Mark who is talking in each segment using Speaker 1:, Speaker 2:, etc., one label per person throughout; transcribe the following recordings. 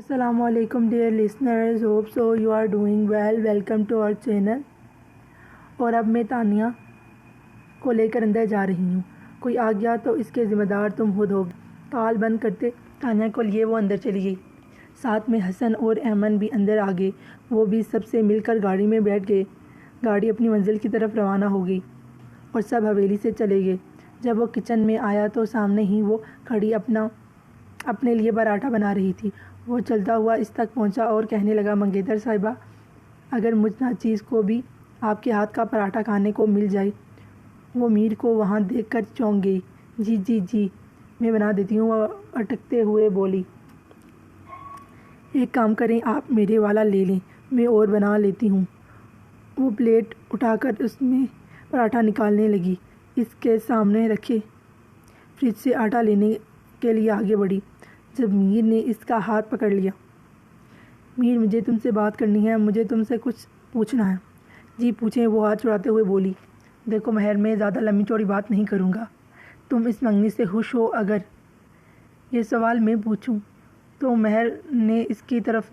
Speaker 1: السلام علیکم dear listeners, hope so you are doing well. Welcome to our channel. اور اب میں تانیہ کو لے کر اندر جا رہی ہوں. کوئی آ گیا تو اس کے ذمہ دار تم خود ہوگے. کال بند کرتے تانیہ کو لیے وہ اندر چلی گئی. ساتھ میں حسن اور ایمن بھی اندر آ گئے. وہ بھی سب سے مل کر گاڑی میں بیٹھ گئے. گاڑی اپنی منزل کی طرف روانہ ہو گئی اور سب حویلی سے چلے گئے. جب وہ کچن میں آیا تو سامنے ہی وہ کھڑی اپنے لیے پراٹھا بنا رہی تھی. وہ چلتا ہوا اس تک پہنچا اور کہنے لگا، منگیتر صاحبہ، اگر مجھ ناچیز کو بھی آپ کے ہاتھ کا پراٹھا کھانے کو مل جائے. وہ میر کو وہاں دیکھ کر چونک گئی. جی جی جی میں بنا دیتی ہوں، وہ اٹکتے ہوئے بولی. ایک کام کریں، آپ میرے والا لے لیں، میں اور بنا لیتی ہوں. وہ پلیٹ اٹھا کر اس میں پراٹھا نکالنے لگی. اس کے سامنے رکھے فریج سے آٹا لینے کے لیے آگے بڑھی جب میر نے اس کا ہاتھ پکڑ لیا. میر، مجھے تم سے بات کرنی ہے، مجھے تم سے کچھ پوچھنا ہے. جی پوچھیں، وہ ہاتھ چھڑاتے ہوئے بولی. دیکھو مہر، میں زیادہ لمبی چوڑی بات نہیں کروں گا. تم اس منگنی سے خوش ہو؟ اگر یہ سوال میں پوچھوں تو مہر نے اس کی طرف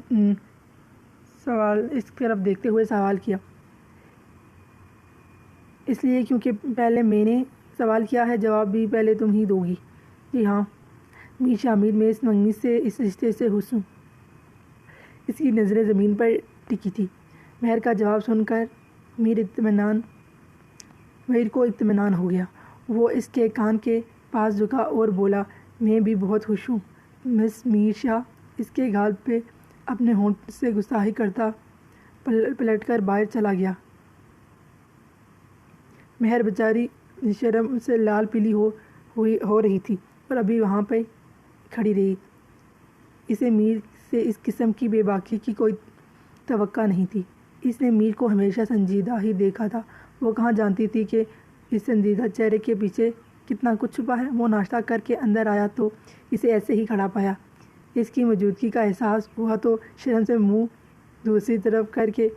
Speaker 1: دیکھتے ہوئے سوال کیا. اس لیے کیونکہ پہلے میں نے سوال کیا ہے، جواب بھی پہلے تم ہی دو گی. جی ہاں میر شامل، میں اس منگنی سے، اس رشتے سے خوش ہوں. اس کی نظریں زمین پر ٹکی تھی. مہر کا جواب سن کر میر کو اطمینان ہو گیا. وہ اس کے کان کے پاس جھکا اور بولا، میں بھی بہت خوش ہوں مس میر شاہ. اس کے گال پہ اپنے ہونٹ سے گستاخی کرتا پلٹ کر باہر چلا گیا. مہر بیچاری شرم سے لال پیلی ہو رہی تھی اور ابھی وہاں پہ کھڑی رہی. اسے میر سے اس قسم کی بے باکی کی کوئی توقع نہیں تھی. اس نے میر کو ہمیشہ سنجیدہ ہی دیکھا تھا. وہ کہاں جانتی تھی کہ اس سنجیدہ چہرے کے پیچھے کتنا کچھ چھپا ہے. وہ ناشتہ کر کے اندر آیا تو اسے ایسے ہی کھڑا پایا. اس کی موجودگی کا احساس ہوا تو شرم سے منہ دوسری طرف کر کے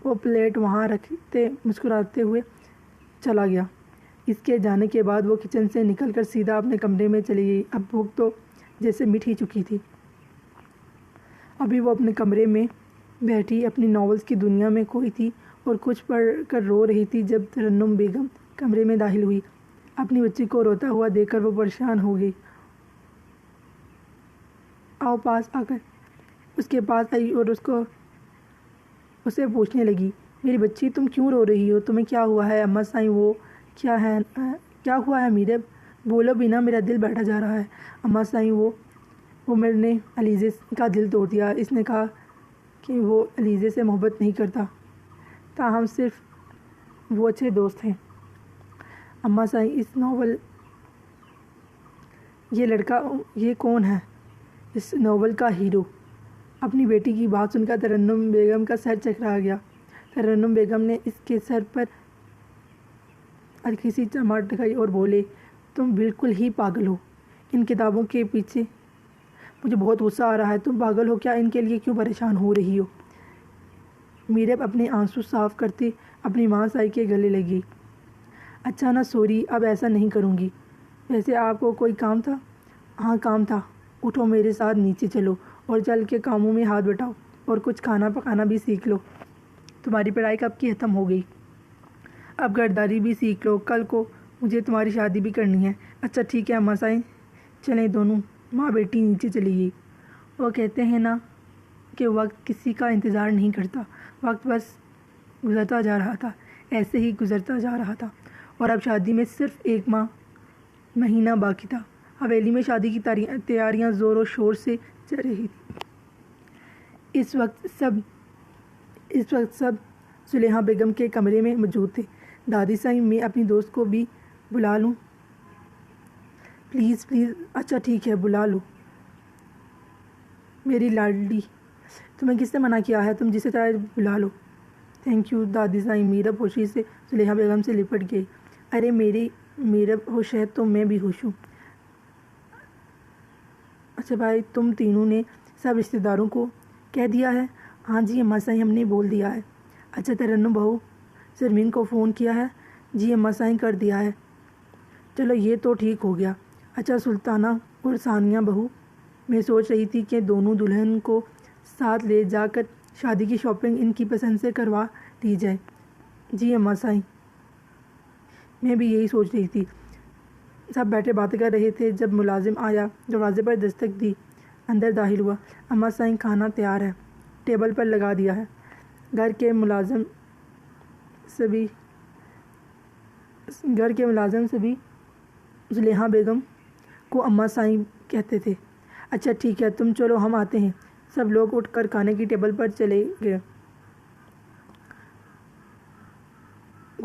Speaker 1: وہ پلیٹ وہاں رکھتے مسکراتے ہوئے چلا گیا. اس کے جانے کے بعد وہ کچن سے نکل کر سیدھا اپنے کمرے میں چلی گئی. اب بھوک تو جیسے مٹ ہی چکی تھی. ابھی وہ اپنے کمرے میں بیٹھی اپنی ناولز کی دنیا میں کھوئی تھی اور کچھ پڑھ کر رو رہی تھی جب ترنم بیگم کمرے میں داخل ہوئی. اپنی بچی کو روتا ہوا دیکھ کر وہ پریشان ہو گئی. پاس آ کر اس کے پاس آئی اور اسے پوچھنے لگی، میری بچی تم کیوں رو رہی ہو؟ تمہیں کیا ہوا ہے؟ اماں سائیں وہ کیا ہوا ہے میرے؟ بولو بھی نا، میرا دل بیٹھا جا رہا ہے. اماں سائیں وہ عمر نے علیزے کا دل توڑ دیا. اس نے کہا کہ وہ علیزے سے محبت نہیں کرتا، تاہم صرف وہ اچھے دوست ہیں. اماں سائیں یہ لڑکا، یہ کون ہے اس ناول کا ہیرو؟ اپنی بیٹی کی بات سن کر ترنم بیگم کا سر چکرا گیا. ترنم بیگم نے اس کے سر پر ہلکی سی چماٹ دکھائی اور بولے، تم بالکل ہی پاگل ہو ان کتابوں کے پیچھے. مجھے بہت غصہ آ رہا ہے. تم پاگل ہو کیا؟ ان کے لیے کیوں پریشان ہو رہی ہو؟ میرب اپنے آنسو صاف کرتے اپنی ماں سائی کے گلے لگی. اچھا نا، سوری، اب ایسا نہیں کروں گی. ویسے آپ کو کوئی کام تھا؟ ہاں کام تھا. اٹھو میرے ساتھ نیچے چلو اور چل کے کاموں میں ہاتھ بٹاؤ اور کچھ کھانا پکانا بھی سیکھ لو. تمہاری پڑھائی کب کی ختم ہو گئی؟ اب گھرداری بھی سیکھ لو. کل کو مجھے تمہاری شادی بھی کرنی ہے. اچھا ٹھیک ہے اماں سائیں. چلیں دونوں ماں بیٹی نیچے چلی گئی. وہ کہتے ہیں نا کہ وقت کسی کا انتظار نہیں کرتا. وقت بس گزرتا جا رہا تھا، ایسے ہی گزرتا جا رہا تھا. اور اب شادی میں صرف ایک مہینہ باقی تھا. حویلی میں شادی کی تیاریاں زور و شور سے چل رہی تھیں. اس وقت سب زلیخا بیگم کے کمرے میں موجود تھے. دادی سائیں، میں اپنی دوست کو بھی بلا لوں؟ Please please. اچھا ٹھیک ہے، بلا لو میری لاڈلی. تمہیں کس نے منع کیا ہے؟ تم جسے چاہے بلا لو. تھینک یو دادی سائیں. میرب خوشی سے زلیخا بیگم سے لپٹ گئی. ارے میری میرب خوش ہے تو میں بھی خوش ہوں. اچھا بھائی، تم تینوں نے سب رشتہ داروں کو کہہ دیا ہے؟ ہاں جی اماں سائیں، ہم نے بول دیا ہے. اچھا ترنم بہو، زرمین کو فون کیا ہے؟ جی اماں سائیں کر دیا ہے. چلو یہ تو ٹھیک ہو گیا. اچھا سلطانہ اور ثانیہ بہو، میں سوچ رہی تھی کہ دونوں دلہن کو ساتھ لے جا کر شادی کی شاپنگ ان کی پسند سے کروا دی جائے۔ جی اماں صاحب، میں بھی یہی سوچ رہی تھی۔ سب بیٹھے باتیں کر رہے تھے جب ملازم آیا، دروازے پر دستک دی، اندر داخل ہوا۔ اماں صاحب، کھانا تیار ہے، ٹیبل پر لگا دیا ہے۔ گھر کے ملازم سبھی زلیخا بیگم کو اماں صاحب کہتے تھے۔ اچھا ٹھیک ہے، تم چلو ہم آتے ہیں۔ سب لوگ اٹھ کر کھانے کی ٹیبل پر چلے گئے۔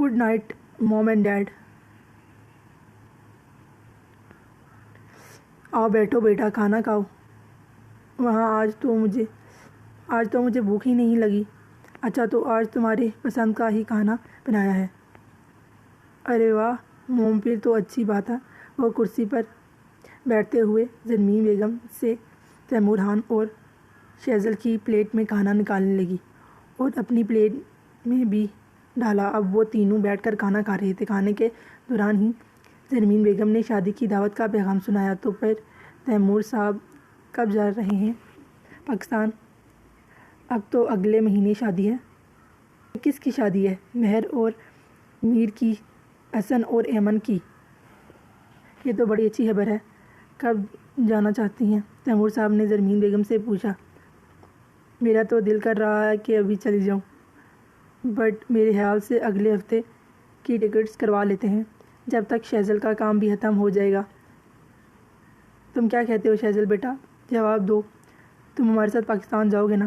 Speaker 1: Good night mom and dad. آؤ بیٹھو بیٹا، کھانا کھاؤ۔ وہاں آج تو مجھے بھوک ہی نہیں لگی۔ اچھا تو آج تمہاری پسند کا ہی کھانا بنایا ہے۔ ارے واہ موم، پھر تو اچھی بات ہے۔ وہ کرسی پر بیٹھتے ہوئے زرمین بیگم سے تیمور خان اور شیزل کی پلیٹ میں کھانا نکالنے لگی اور اپنی پلیٹ میں بھی ڈالا۔ اب وہ تینوں بیٹھ کر کھانا کھا رہے تھے۔ کھانے کے دوران ہی زرمین بیگم نے شادی کی دعوت کا پیغام سنایا۔ تو پھر تیمور صاحب کب جا رہے ہیں پاکستان؟ اب تو اگلے مہینے شادی ہے۔ کس کی شادی ہے؟ مہر اور میر کی، حسن اور ایمن کی۔ یہ تو بڑی اچھی خبر ہے۔ کب جانا چاہتی ہیں؟ تیمور صاحب نے زرمین بیگم سے پوچھا۔ میرا تو دل کر رہا ہے کہ ابھی چلی جاؤں، بٹ میرے خیال سے اگلے ہفتے کی ٹکٹس کروا لیتے ہیں، جب تک شیزل کا کام بھی ختم ہو جائے گا۔ تم کیا کہتے ہو شیزل بیٹا؟ جواب دو، تم ہمارے ساتھ پاکستان جاؤ گے نا؟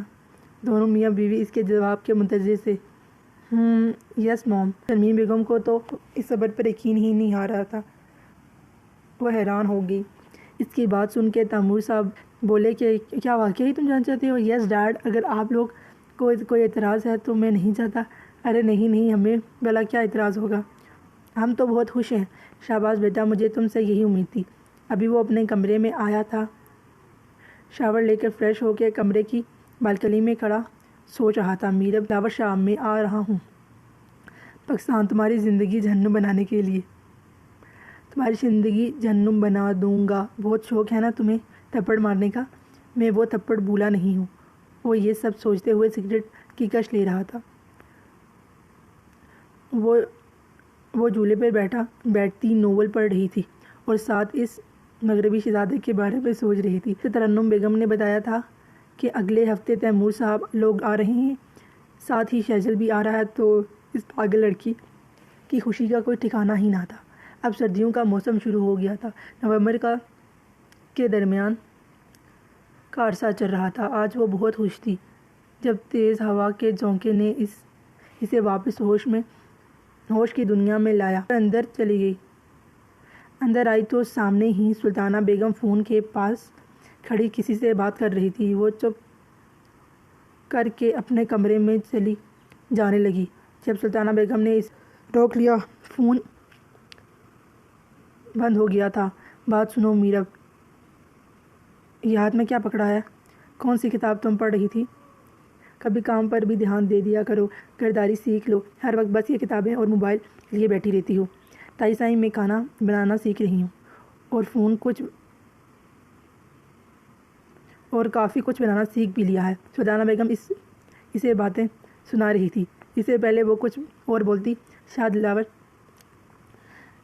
Speaker 1: دونوں میاں بیوی اس کے جواب کے منتظر تھے۔ یس موم۔ زرمین بیگم کو تو اس خبر پر یقین ہی نہیں آ رہا تھا۔ وہ حیران ہو گئی۔ اس کی بات سن کے تیمور صاحب بولے کہ کیا واقعی تم جانا چاہتے ہو؟ یس ڈیڈ، اگر آپ لوگ کو کوئی اعتراض ہے تو میں نہیں چاہتا۔ ارے نہیں، ہمیں بھلا کیا اعتراض ہوگا، ہم تو بہت خوش ہیں۔ شاباش بیٹا، مجھے تم سے یہی امید تھی۔ ابھی وہ اپنے کمرے میں آیا تھا، شاور لے کر فریش ہو کے کمرے کی بالکنی میں کھڑا سوچ رہا تھا۔ میرا فلاور شام میں آ رہا ہوں پاکستان، تمہاری زندگی جہنم بنانے کے لیے۔ تمہاری زندگی جہنم بنا دوں گا۔ بہت شوق ہے نا تمہیں تھپڑ مارنے کا؟ میں وہ تھپڑ بھولا نہیں ہوں۔ وہ یہ سب سوچتے ہوئے سگریٹ کی کش لے رہا تھا۔ وہ جھولے پر بیٹھتی ناول پڑھ رہی تھی اور ساتھ اس مغربی شہزادے کے بارے میں سوچ رہی تھی۔ ترنم بیگم نے بتایا تھا کہ اگلے ہفتے تیمور صاحب لوگ آ رہے ہیں، ساتھ ہی شیزل بھی آ رہا ہے، تو اس پاگل لڑکی کی خوشی کا کوئی ٹھکانہ ہی نہ تھا۔ اب سردیوں کا موسم شروع ہو گیا تھا۔ نومبر کے درمیان کا عرصہ چل رہا تھا۔ آج وہ بہت خوش تھی۔ جب تیز ہوا کے جھونکے نے اسے واپس ہوش کی دنیا میں لایا اور اندر چلی گئی۔ اندر آئی تو سامنے ہی سلطانہ بیگم فون کے پاس کھڑی کسی سے بات کر رہی تھی۔ وہ چپ کر کے اپنے کمرے میں چلی جانے لگی۔ جب سلطانہ بیگم نے اسے روک لیا، فون بند ہو گیا تھا۔ بات سنو میرب، یہ ہاتھ میں کیا پکڑا ہے؟ کون سی کتاب تم پڑھ رہی تھی؟ کبھی کام پر بھی دھیان دے دیا کرو، گھرداری سیکھ لو، ہر وقت بس یہ کتابیں اور موبائل لیے بیٹھی رہتی ہو۔ تائی صاحب، میں کھانا بنانا سیکھ رہی ہوں اور کافی کچھ بنانا سیکھ بھی لیا ہے۔ سلطانہ بیگم اسے باتیں سنا رہی تھی۔ اس سے پہلے وہ کچھ اور بولتی، شاہ دلاور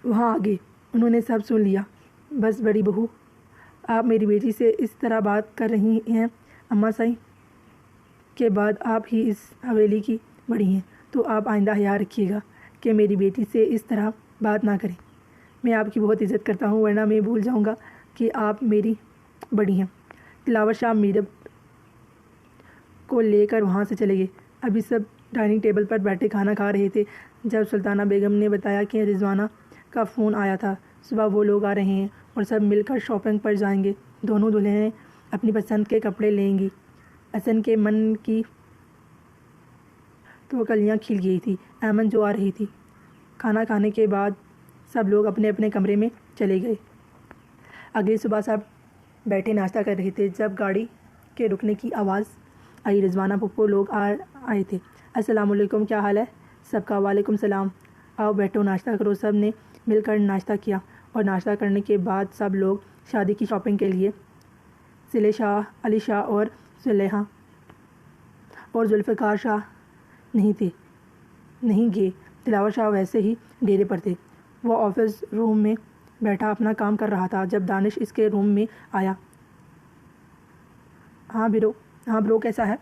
Speaker 1: وہاں آ گئے۔ انہوں نے سب سن لیا۔ بس بڑی بہو، آپ میری بیٹی سے اس طرح بات کر رہی ہیں؟ اماں صاحب کے بعد آپ ہی اس حویلی کی بڑی ہیں، تو آپ آئندہ خیال رکھیے گا کہ میری بیٹی سے اس طرح بات نہ کریں۔ میں آپ کی بہت عزت کرتا ہوں، ورنہ میں بھول جاؤں گا کہ آپ میری بڑی ہیں۔ دلاور شاہ میرب کو لے کر وہاں سے چلے گئے۔ ابھی سب ڈائننگ ٹیبل پر بیٹھے کھانا کھا رہے تھے جب سلطانہ بیگم نے بتایا کہ رضوانہ کا فون آیا تھا۔ صبح وہ لوگ آ رہے ہیں اور سب مل کر شاپنگ پر جائیں گے۔ دونوں دلہنیں اپنی پسند کے کپڑے لیں گی۔ حسن کے من کی تو کلیاں کھل گئی تھی۔ ایمن جو آ رہی تھی۔ کھانا کھانے کے بعد سب لوگ اپنے اپنے کمرے میں چلے گئے۔ اگلی صبح سب بیٹھے ناشتہ کر رہے تھے جب گاڑی کے رکنے کی آواز آئی۔ رضوانہ پھپھو لوگ آئے تھے۔ السلام علیکم، کیا حال ہے سب کا؟ وعلیکم السلام، آؤ بیٹھو ناشتہ کرو۔ سب نے مل کر ناشتہ کیا اور ناشتہ کرنے کے بعد سب لوگ شادی کی شاپنگ کے لیے صالح شاہ، علی شاہ اور زلیحہ اور ذوالفقار شاہ نہیں گئے۔ دلاور شاہ ویسے ہی ڈیرے پر تھے۔ وہ آفس روم میں بیٹھا اپنا کام کر رہا تھا جب دانش اس کے روم میں آیا۔ ہاں برو کیسا ہے؟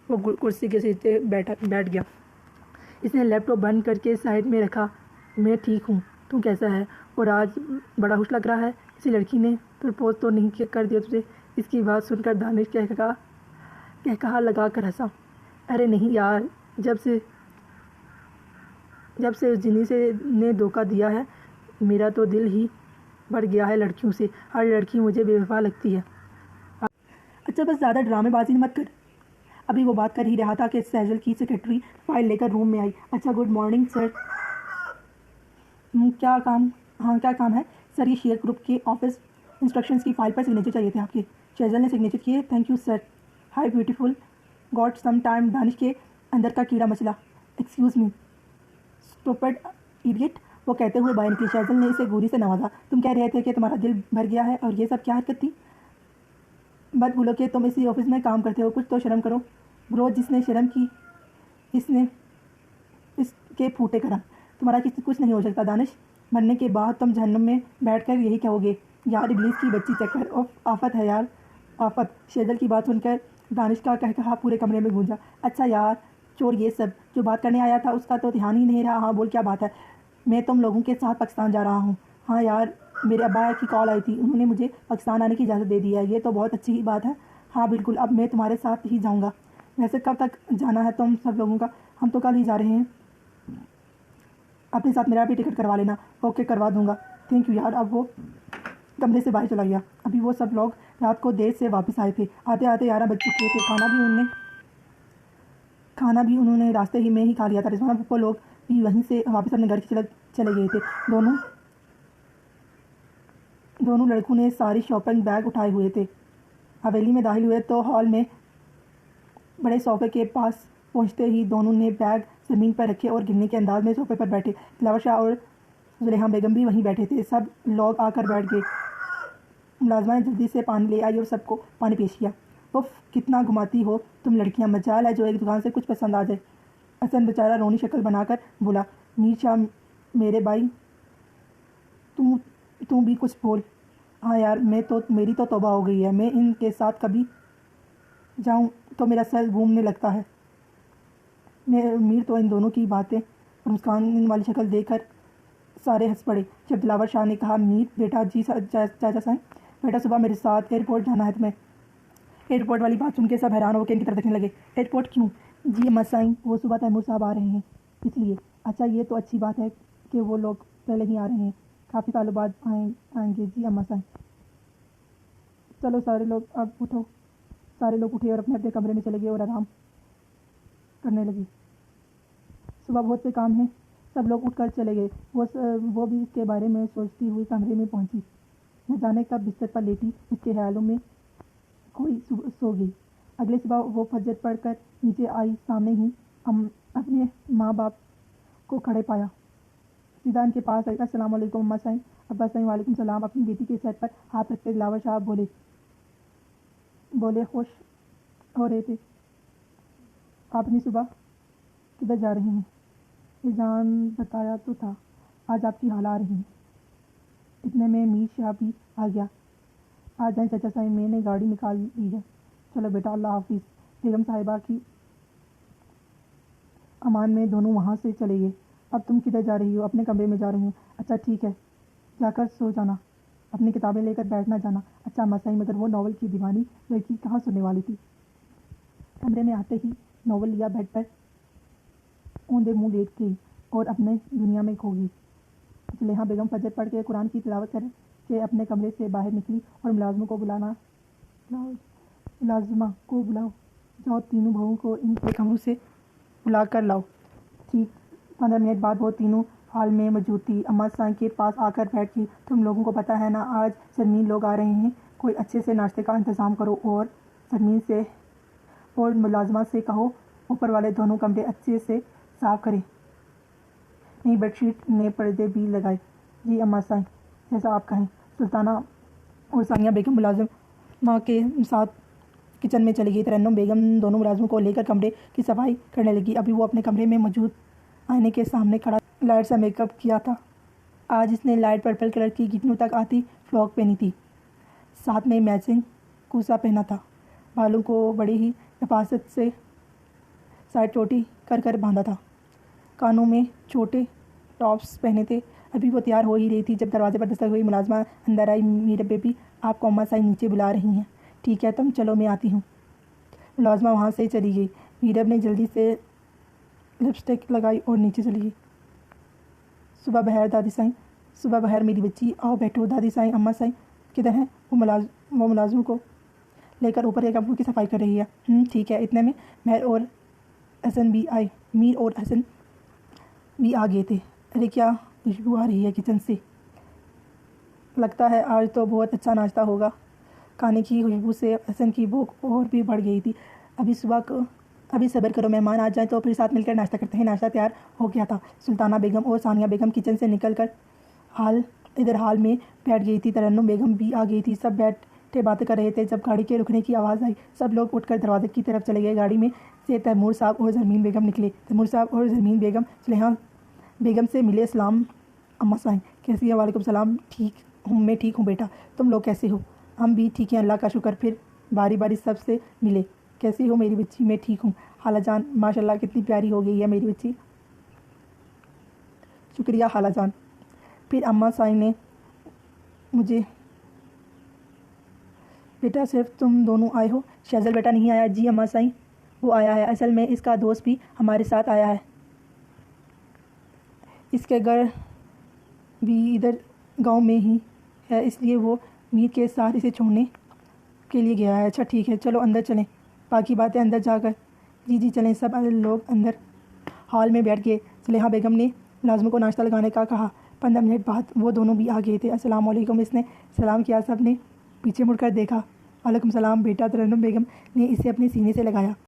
Speaker 1: وہ کرسی کے سیدھے بیٹھ گیا۔ اس نے لیپ ٹاپ بند کر کے سائڈ میں رکھا۔ میں ٹھیک ہوں، تم کیسا ہے؟ اور آج بڑا خوش لگ رہا ہے، کسی لڑکی نے پرپوز تو نہیں کر دیا تجھے؟ اس کی بات سن کر دانش کہا لگا کر ہنسا۔ ارے نہیں یار، جب سے اس جنی نے دھوکہ دیا ہے میرا تو دل ہی بھر گیا ہے لڑکیوں سے۔ ہر لڑکی مجھے بے وفا لگتی ہے۔ اچھا بس زیادہ ڈرامے بازی مت کر۔ ابھی وہ بات کر ہی رہا تھا کہ سیجل کی سیکرٹری فائل لے کر روم میں آئی۔ اچھا گڈ مارننگ سر۔ کیا کام ہے؟ سر یہ شیئر گروپ کے آفس انسٹرکشنز کی فائل پر سگنیچر چاہیے تھے آپ کے۔ سیجل نے سگنیچر کیے۔ Thank you sir. Hi beautiful got some time. Danish کے اندر کا کیڑا مچلا۔ ایکسکیوز می اسٹوپڈ ایڈیٹ، وہ کہتے ہوئے باہر نکلی۔ سیجل نے اسے گوری سے نوازا۔ تم کہہ رہے تھے کہ تمہارا دل بھر گیا ہے، اور یہ سب کیا حرکت تھی؟ بات بھولو کہ تم اسی آفس میں کام کرتے ہو، کچھ تو شرم کرو۔ برو جس نے شرم کی اس کے پھوٹے کرم۔ تمہارا کچھ نہیں ہو سکتا دانش۔ مرنے کے بعد تم جہنم میں بیٹھ کر یہی کہو گے، یار ابلیس کی بچی چکر، آفت ہے یار آفت۔ سیجل کی بات سن کر دانش کا کہا پورے کمرے میں گونجا۔ اچھا یار چھوڑ یہ سب، جو بات کرنے آیا تھا اس کا تو دھیان ہی نہیں رہا۔ ہاں بول، کیا بات ہے؟ میں تم لوگوں کے ساتھ پاکستان جا رہا ہوں۔ ہاں یار میرے ابا کی کال آئی تھی، انہوں نے مجھے پاکستان آنے کی اجازت دے دی ہے۔ یہ تو بہت اچھی بات ہے۔ ہاں بالکل، اب میں تمہارے ساتھ ہی جاؤں گا۔ ویسے کب تک جانا ہے تم سب لوگوں کا؟ ہم تو کل ہی جا رہے ہیں۔ اپنے ساتھ میرا بھی ٹکٹ کروا لینا۔ اوکے کروا دوں گا۔ تھینک یو یار۔ اب وہ کمرے سے باہر چلا گیا۔ ابھی وہ سب لوگ رات کو دیر سے واپس آئے تھے۔ آتے 11 بج چکے تھے۔ کھانا بھی انہوں نے راستے ہی میں ہی کھا لیا تھا۔ رضوانہ پھپھو لوگ بھی وہیں سے واپس اپنے گھر چلے گئے تھے۔ دونوں لڑکوں نے ساری شاپنگ بیگ اٹھائے ہوئے تھے۔ حویلی میں داخل ہوئے تو ہال میں بڑے صوفے کے پاس پہنچتے ہی دونوں نے بیگ زمین پر رکھے اور گرنے کے انداز میں صوفے پر بیٹھے۔ دلاور شاہ اور زلیحہ بیگم بھی وہیں بیٹھے تھے۔ سب لوگ آ کر بیٹھ گئے۔ ملازمہ نے جلدی سے پانی لے آئی اور سب کو پانی پیش کیا۔ اف کتنا گھماتی ہو تم لڑکیاں، مجال ہے جو ایک دکان سے کچھ پسند آ جائے۔ حسن بیچارہ رونی شکل بنا کر بولا۔ میر شاہ میرے بھائی تم بھی کچھ بول۔ ہاں یار میری تو توبہ ہو گئی ہے، میں ان کے ساتھ کبھی جاؤں تو میرا سر گھومنے لگتا ہے۔ میر تو ان دونوں کی باتیں اور مسکرانے والی شکل دیکھ کر سارے ہنس پڑے۔ جب دلاور شاہ نے کہا میر بیٹا، جی چاچا سائیں، بیٹا صبح میرے ساتھ ایئرپورٹ جانا ہے تمہیں۔ ایئرپورٹ والی بات سن کے سب حیران ہو کے ان کی طرف دیکھنے لگے۔ ایئرپورٹ کیوں؟ جی اماں سائیں، وہ صبح تیمور صاحب آ رہے ہیں اس لیے۔ اچھا یہ تو اچھی بات ہے کہ وہ لوگ پہلے ہی آ رہے ہیں، کافی سالوں بعد آئیں گے۔ جی اماں سائیں۔ چلو سارے لوگ اب اٹھو۔ سارے لوگ اٹھے اور اپنے اپنے کمرے میں چلے گئے اور آرام کرنے لگے۔ صبح بہت سے کام ہیں۔ سب لوگ اٹھ کر چلے گئے۔ وہ بھی اس کے بارے میں سوچتی ہوئی کمرے میں پہنچی۔ نہ جانے کب بستر پر لیٹی اس کے خیالوں میں کوئی سو گئی۔ اگلے صبح وہ فجر پڑھ کر نیچے آئی، سامنے ہی اپنے ماں باپ کو کھڑے پایا۔ سیدھا ان کے پاس آئی۔ السلام علیکم اماں سائیں، ابا سائیں۔ وعلیکم السلام۔ اپنی بیٹی کے سر پر ہاتھ رکھتے دلاور شاہ بولے خوش ہو رہے تھے۔ آپ اتنی صبح کدھر جا رہے ہیں؟ یہ جان بتایا تو تھا آج آپ کی خالہ آ رہی ہیں۔ اتنے میں میر شاہ بھی آ گیا۔ آ جائیں چچا سائیں، میں نے گاڑی نکال لی ہے۔ چلو بیٹا، اللہ حافظ۔ بیگم صاحبہ کی امان میں دونوں وہاں سے چلے گئے۔ اب تم کدھر جا رہی ہو؟ اپنے کمرے میں جا رہی ہوں۔ اچھا ٹھیک ہے، جا کر سو جانا، اپنی کتابیں لے کر بیٹھ نہ جانا۔ اچھا اماں سائیں، مگر وہ ناول کی دیوانی لڑکی کہاں سننے والی تھی؟ کمرے میں آتے ہی ناول لیا، بیڈ پر اوندے منہ لیٹ گئی اور اپنے دنیا میں کھو گئی۔ زلیحہ بیگم فجر پڑھ کے قرآن کی تلاوت کر کے اپنے کمرے سے باہر نکلی اور ملازمہ کو بلاؤ، جاؤ تینوں بہوؤں کو ان کے کمروں سے بلا کر لاؤ۔ ٹھیک 15 منٹ بعد وہ تینوں ہال میں موجود تھی۔ اماں سائیں کے پاس آ کر بیٹھ گئی۔ تم لوگوں کو پتہ ہے نا آج سرمین لوگ آ رہے ہیں، کوئی اچھے سے ناشتے کا انتظام کرو اور سرمین سے اور ملازمہ سے کہو اوپر والے دونوں کمرے اچھے سے صاف کریں، نئی بیڈ شیٹ نئے پردے بھی لگائے۔ جی اماں سائیں، جیسا آپ کہیں۔ سلطانہ اور ثانیہ بیگم ملازم وہاں کے ساتھ کچن میں چلی گئی۔ ترنم بیگم دونوں ملازموں کو لے کر کمرے کی صفائی کرنے لگی۔ ابھی وہ اپنے کمرے میں موجود آئینے کے سامنے کھڑا لائٹ سا میک اپ کیا تھا۔ آج اس نے لائٹ پرپل کلر کی گھٹنوں تک آتی فراک پہنی تھی، ساتھ میں میچنگ کوسا پہنا تھا۔ بالوں کو بڑی ہی حفاظت سے سائڈ چوٹی کر کر باندھا تھا۔ کانوں میں چھوٹے ٹاپس پہنے تھے۔ ابھی وہ تیار ہو ہی رہی تھی جب دروازے پر دستک ہوئی۔ ملازمہ اندر آئی۔ میرے بیبی، آپ کو اماں سائیں نیچے بلا رہی ہیں۔ ٹھیک ہے، تم چلو، میں آتی ہوں۔ ملازمہ وہاں سے چلی گئی۔ میرب نے جلدی سے لپسٹک لگائی اور نیچے چلی گئی۔ صبح بخیر دادی سائیں۔ صبح بخیر میری بچی، آؤ بیٹھو۔ دادی سائیں، اماں سائیں کدھر ہیں؟ وہ ملازموں کو لے کر اوپر کے کمروں کی صفائی کر رہی ہے۔ ٹھیک ہے۔ اتنے میں میر اور حسن بھی آئے۔ میر اور حسن بھی آ گئے تھے۔ ارے کیا خوشبو آ رہی ہے کچن سے، لگتا ہے آج تو بہت اچھا ناشتہ ہوگا۔ کھانے کی خوشبو سے حسن کی بھوک اور بھی بڑھ گئی تھی۔ ابھی صبر کرو، مہمان آ جائیں تو پھر ساتھ مل کر ناشتہ کرتے ہیں۔ ناشتہ تیار ہو گیا تھا۔ سلطانہ بیگم اور ثانیہ بیگم کچن سے نکل کر ادھر ہال میں بیٹھ گئی تھی۔ ترنم بیگم بھی آ گئی تھی۔ سب بیٹھے باتیں کر رہے تھے جب گاڑی کے رکنے کی آواز آئی۔ سب لوگ اٹھ کر دروازے کی طرف چلے گئے۔ گاڑی میں سے تیمور صاحب اور زرمین بیگم نکلے۔ تیمور صاحب اور زرمین بیگم زلیخا بیگم سے ملے۔ السلام اماں سائیں، کیسی ہیں؟ وعلیکم السلام۔ ٹھیک ہوں، میں ٹھیک ہوں بیٹا، تم لوگ کیسے ہو؟ ہم بھی ٹھیک ہیں، اللہ کا شکر۔ پھر باری باری سب سے ملے۔ کیسی ہو میری بچی؟ میں ٹھیک ہوں خالہ جان، ماشاء اللہ کتنی پیاری ہو گئی ہے میری بچی۔ شکریہ خالہ جان۔ پھر اماں سائیں نے مجھے، بیٹا صرف تم دونوں آئے ہو؟ شہزل بیٹا نہیں آیا؟ جی اماں سائیں، وہ آیا ہے، اصل میں اس کا دوست بھی ہمارے ساتھ آیا ہے۔ اس کے گھر بھی ادھر گاؤں میں ہی ہے، اس لیے وہ میر کے ساتھ اسے چھوڑنے کے لیے گیا ہے۔ اچھا ٹھیک ہے، چلو اندر چلیں، باقی باتیں اندر جا کر۔ جی چلیں۔ سب لوگ اندر ہال میں بیٹھ گئے۔ زلیخا بیگم نے ملازموں کو ناشتہ لگانے کا کہا۔ 15 منٹ بعد وہ دونوں بھی آ گئے تھے۔ السلام علیکم، اس نے سلام کیا۔ سب نے پیچھے مڑ کر دیکھا۔ وعلیکم السلام بیٹا۔ ترنم بیگم نے اسے اپنے سینے سے لگایا۔